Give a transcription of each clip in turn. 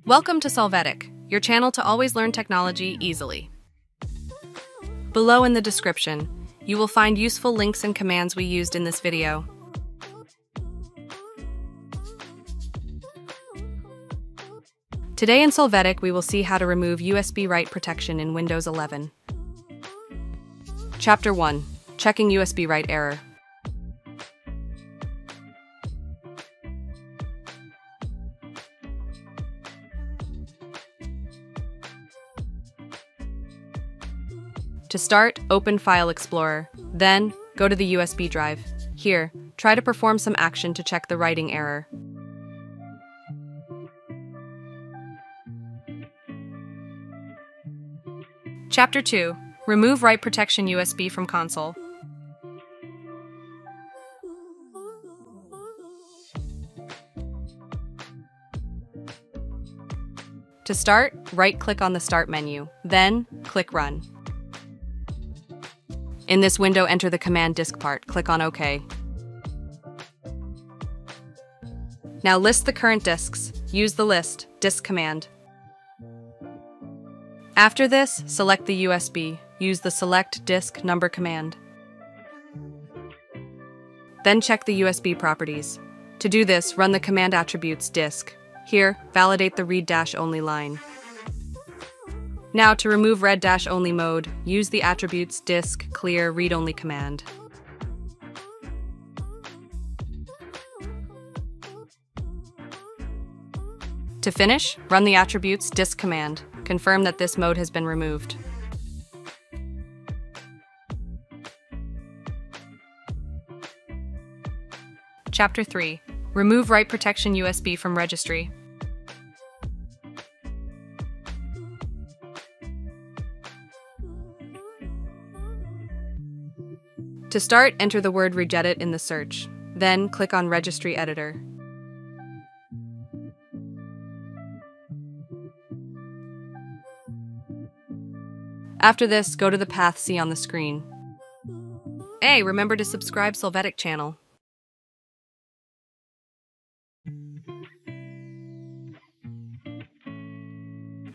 Welcome to Solvetic, your channel to always learn technology easily. Below in the description, you will find useful links and commands we used in this video. Today in Solvetic, we will see how to remove USB write protection in Windows 11. Chapter 1. Checking USB write error. To start, open File Explorer. Then, go to the USB drive. Here, try to perform some action to check the writing error. Chapter 2. Remove write protection USB from console. To start, right-click on the Start menu, then click Run. In this window, enter the command diskpart. Click on OK. Now list the current disks. Use the list disk command. After this, select the USB. Use the select disk number command. Then check the USB properties. To do this, run the command attributes disk. Here, validate the read-only line. Now, to remove read-only mode, use the attributes disk clear read-only command. To finish, run the attributes disk command. Confirm that this mode has been removed. Chapter 3. Remove write protection USB from Registry. To start, enter the word Regedit in the search. Then, click on Registry Editor. After this, go to the path C on the screen. Hey, remember to subscribe Solvetic channel.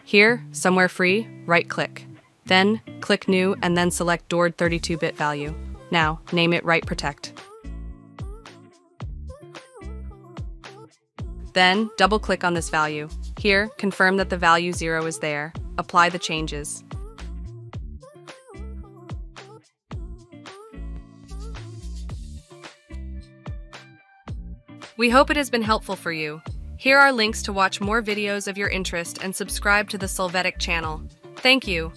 Here, somewhere free, right-click. Then, click New and then select stored 32-bit value. Now, name it Write Protect. Then, double-click on this value. Here, confirm that the value 0 is there. Apply the changes. We hope it has been helpful for you. Here are links to watch more videos of your interest and subscribe to the Solvetic channel. Thank you.